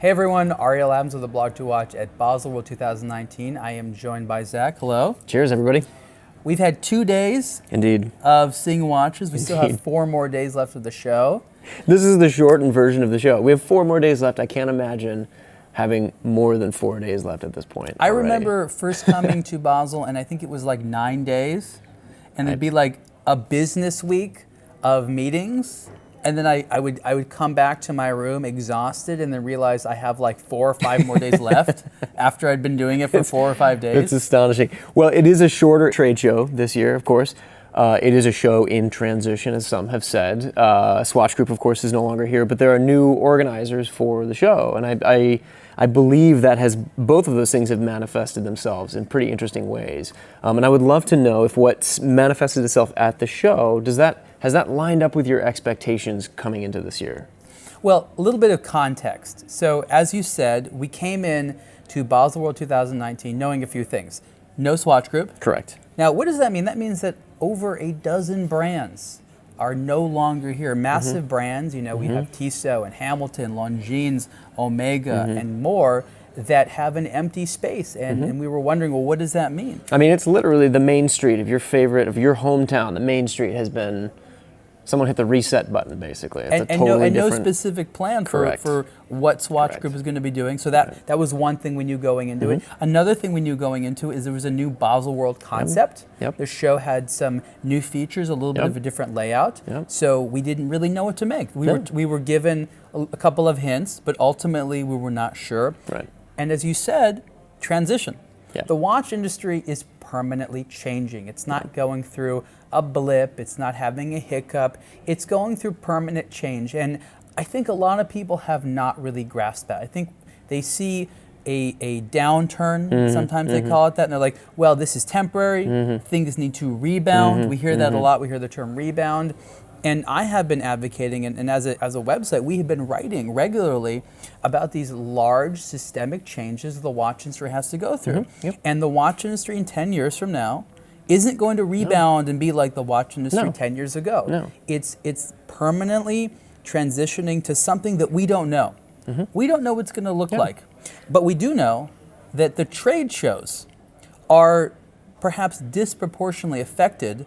Hey everyone, Ariel Adams with aBlogtoWatch at Baselworld 2019. I am joined by Zach. Hello. Cheers, everybody. We've had 2 days Indeed. of seeing watches. We still have 4 more days left of the show. This is the shortened version of the show. We have 4 more days left. I can't imagine having more than 4 days left at this point. I remember first coming to Basel, and I think it was like 9 days, and it'd be like a business week of meetings. And then I would come back to my room exhausted and then realize I have like 4 or 5 more days left after I'd been doing it for 4 or 5 days. It's astonishing. Well, it is a shorter trade show this year, of course. It is a show in transition, as some have said. Swatch Group, of course, is no longer here, but there are new organizers for the show. And I believe that both of those things have manifested themselves in pretty interesting ways. And I would love to know if what's manifested itself at the show, has that lined up with your expectations coming into this year? Well, a little bit of context. So as you said, we came in to Baselworld 2019 knowing a few things. No Swatch Group. Correct. Now, what does that mean? That means that over a dozen brands are no longer here. Massive brands, you know, we have Tissot and Hamilton, Longines, Omega, and more that have an empty space. And we were wondering, well, what does that mean? I mean, it's literally the main street of your hometown. The main street has been, someone hit the reset button, basically. It's no specific plan for what Swatch Group is going to be doing. So that was one thing we knew going into it. Another thing we knew going into is there was a new Baselworld concept. The show had some new features, a little bit of a different layout. So we didn't really know what to make. We were given a couple of hints, but ultimately we were not sure. And as you said, transition. The watch industry is permanently changing. It's not going through a blip, it's not having a hiccup, it's going through permanent change. And I think a lot of people have not really grasped that. I think they see a downturn, sometimes they call it that, and they're like, well, this is temporary, things need to rebound. We hear that a lot, we hear the term rebound. And I have been advocating, and as a website, we have been writing regularly about these large systemic changes the watch industry has to go through. And the watch industry in 10 years from now isn't going to rebound and be like the watch industry 10 years ago. It's permanently transitioning to something that we don't know. We don't know what it's going to look like. But we do know that the trade shows are perhaps disproportionately affected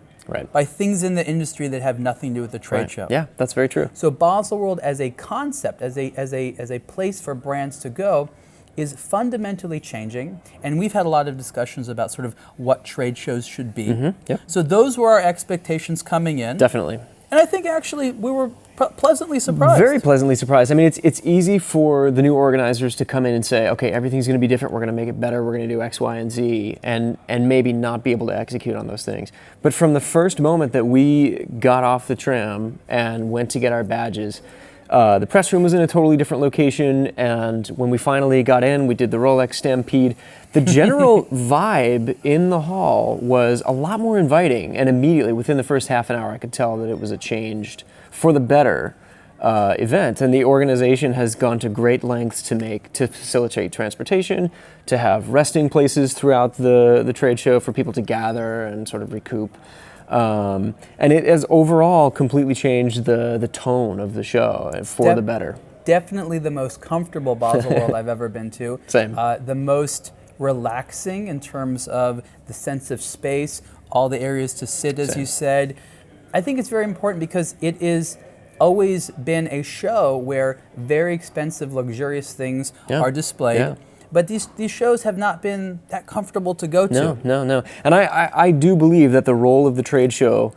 by things in the industry that have nothing to do with the trade show. Yeah, that's very true. So Baselworld as a concept, as a place for brands to go, is fundamentally changing, and we've had a lot of discussions about sort of what trade shows should be. So those were our expectations coming in. Definitely. And I think actually we were pleasantly surprised. Very pleasantly surprised. I mean, it's easy for the new organizers to come in and say, okay, everything's going to be different. We're going to make it better. We're going to do X, Y, and Z, and maybe not be able to execute on those things. But from the first moment that we got off the tram and went to get our badges, the press room was in a totally different location, and when we finally got in, we did the Rolex Stampede. The general vibe in the hall was a lot more inviting, and immediately, within the first half an hour, I could tell that it was a changed, for the better, event. And the organization has gone to great lengths to facilitate transportation, to have resting places throughout the trade show for people to gather and sort of recoup. And it has overall completely changed the tone of the show for the better. Definitely the most comfortable Baselworld I've ever been to. Same. The most relaxing in terms of the sense of space, all the areas to sit, as you said. I think it's very important because it is always been a show where very expensive, luxurious things are displayed. But these shows have not been that comfortable to go to. No. And I do believe that the role of the trade show,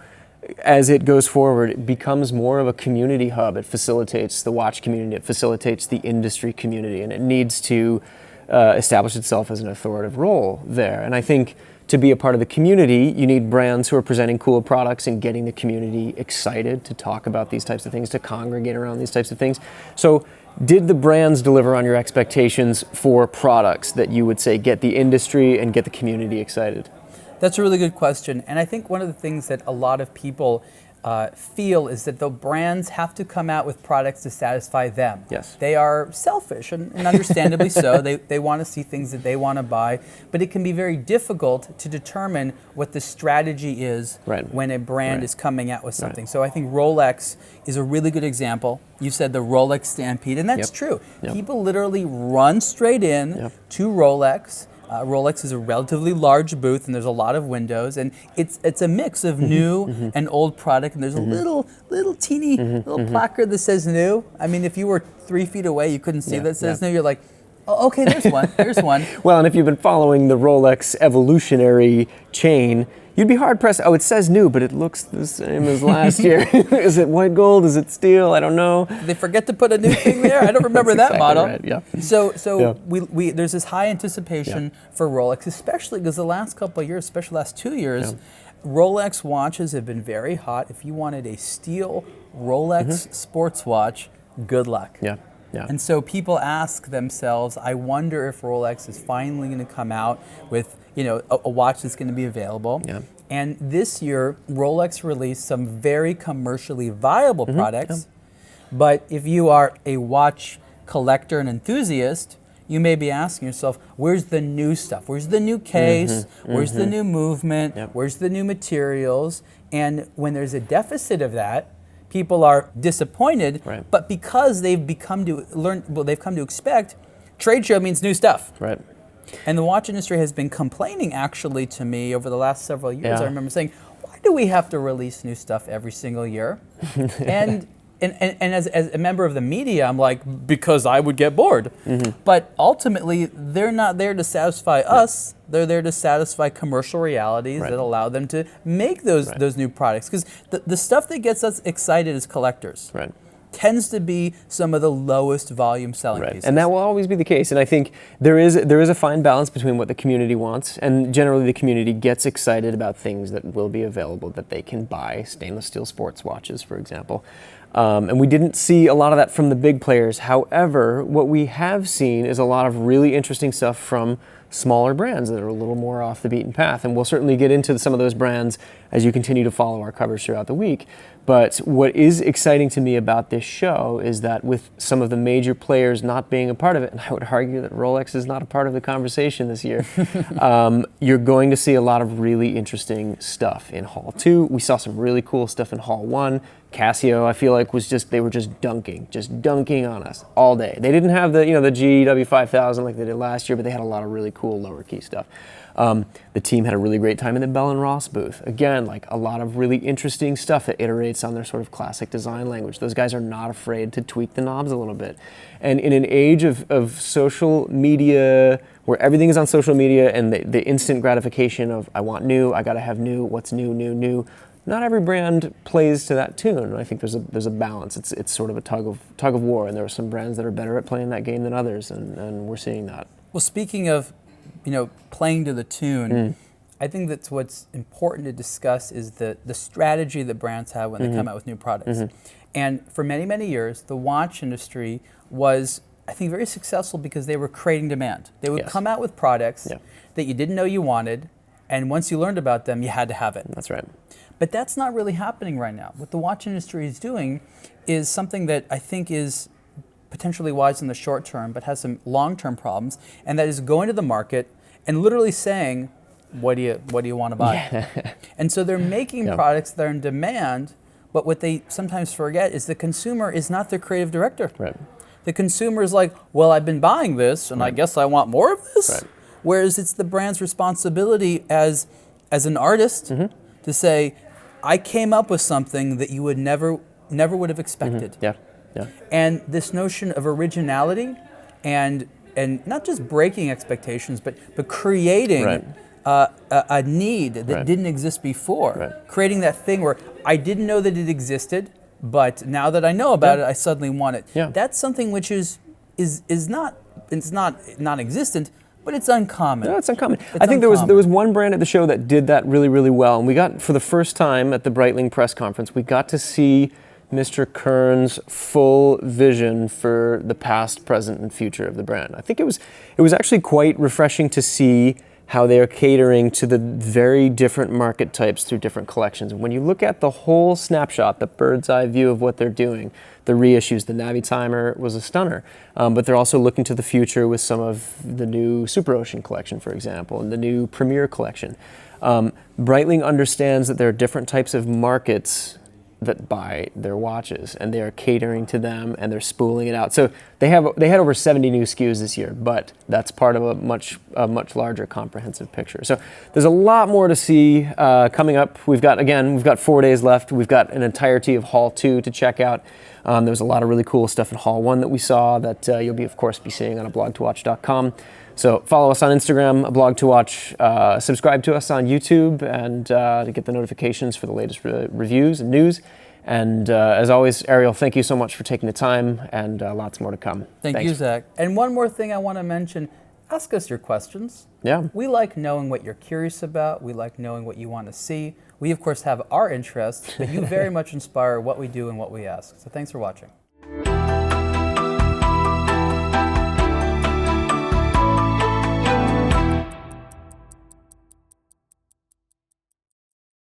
as it goes forward, it becomes more of a community hub. It facilitates the watch community. It facilitates the industry community. And it needs to establish itself as an authoritative role there. And I think to be a part of the community, you need brands who are presenting cool products and getting the community excited to talk about these types of things, to congregate around these types of things. So did the brands deliver on your expectations for products that you would say get the industry and get the community excited? That's a really good question. And I think one of the things that a lot of people feel is that the brands have to come out with products to satisfy them. Yes. They are selfish, and understandably so. They want to see things that they want to buy, but it can be very difficult to determine what the strategy is when a brand is coming out with something. So I think Rolex is a really good example. You said the Rolex Stampede, and that's true. People literally run straight in to Rolex. Rolex is a relatively large booth, and there's a lot of windows, and it's a mix of new and old product. And there's a little teeny little placard that says new. I mean, if you were 3 feet away, you couldn't see that says new. You're like, oh, okay, there's one. There's one. Well, and if you've been following the Rolex evolutionary chain, you'd be hard pressed. Oh, it says new, but it looks the same as last year. Is it white gold? Is it steel? I don't know. Did they forget to put a new thing there? I don't remember that exactly model. Right. Yeah. So we there's this high anticipation for Rolex, especially because the last couple of years, especially the last 2 years, Rolex watches have been very hot. If you wanted a steel Rolex sports watch, good luck. Yeah. Yeah. And so people ask themselves, I wonder if Rolex is finally going to come out with, a watch that's going to be available. Yeah. And this year, Rolex released some very commercially viable products. But if you are a watch collector and enthusiast, you may be asking yourself, where's the new stuff? Where's the new case? Where's the new movement? Where's the new materials? And when there's a deficit of that, people are disappointed, but because they've come to expect, trade show means new stuff. Right. And the watch industry has been complaining actually to me over the last several years. I remember saying, why do we have to release new stuff every single year? And as a member of the media, I'm like, because I would get bored. But ultimately, they're not there to satisfy us. They're there to satisfy commercial realities that allow them to make those new products. Because the stuff that gets us excited as collectors tends to be some of the lowest volume selling pieces. And that will always be the case. And I think there is a fine balance between what the community wants, and generally the community gets excited about things that will be available that they can buy, stainless steel sports watches, for example. And we didn't see a lot of that from the big players. However, what we have seen is a lot of really interesting stuff from smaller brands that are a little more off the beaten path. And we'll certainly get into some of those brands as you continue to follow our coverage throughout the week. But what is exciting to me about this show is that with some of the major players not being a part of it, and I would argue that Rolex is not a part of the conversation this year, you're going to see a lot of really interesting stuff in Hall 2. We saw some really cool stuff in Hall 1. Casio, I feel like, they were just dunking on us all day. They didn't have the GW5000 like they did last year, but they had a lot of really cool lower key stuff. The team had a really great time in the Bell & Ross booth. Again, like a lot of really interesting stuff that iterates on their sort of classic design language. Those guys are not afraid to tweak the knobs a little bit. And in an age of social media, where everything is on social media and the instant gratification of, I want new, I gotta have new, what's new, not every brand plays to that tune. I think there's a balance. It's sort of a tug of war, and there are some brands that are better at playing that game than others, and we're seeing that. Well, speaking of playing to the tune, I think that's what's important to discuss is the strategy that brands have when they come out with new products. And for many, many years, the watch industry was, I think, very successful because they were creating demand. They would come out with products that you didn't know you wanted, and once you learned about them, you had to have it. That's right. But that's not really happening right now. What the watch industry is doing is something that I think is potentially wise in the short term, but has some long-term problems, and that is going to the market and literally saying, what do you want to buy? And so they're making products that are in demand, but what they sometimes forget is the consumer is not their creative director. Right. The consumer is like, well, I've been buying this, and I guess I want more of this. Right. Whereas it's the brand's responsibility as an artist to say, I came up with something that you would never would have expected. And this notion of originality and not just breaking expectations, but creating a need that didn't exist before. Creating that thing where I didn't know that it existed, but now that I know about it, I suddenly want it. That's something which is not non-existent, but it's uncommon. No, it's uncommon. I think there was one brand at the show that did that really, really well. And we got, for the first time at the Breitling press conference, we got to see Mr. Kern's full vision for the past, present, and future of the brand. I think it was actually quite refreshing to see how they are catering to the very different market types through different collections. When you look at the whole snapshot, the bird's eye view of what they're doing, the reissues, the Navi Timer was a stunner, but they're also looking to the future with some of the new Super Ocean collection, for example, and the new Premier collection. Breitling understands that there are different types of markets that buy their watches, and they are catering to them, and they're spooling it out. So they had over 70 new SKUs this year, but that's part of a much larger comprehensive picture. So there's a lot more to see coming up. We've got 4 days left. We've got an entirety of Hall 2 to check out. There was a lot of really cool stuff in Hall 1 that we saw that you'll of course be seeing on aBlogtoWatch.com. So follow us on Instagram, aBlogtoWatch, subscribe to us on YouTube, and to get the notifications for the latest reviews and news. And as always, Ariel, thank you so much for taking the time, and lots more to come. Thanks you, Zach. And one more thing I want to mention, ask us your questions. Yeah. We like knowing what you're curious about. We like knowing what you want to see. We, of course, have our interests, but you very much inspire what we do and what we ask. So thanks for watching.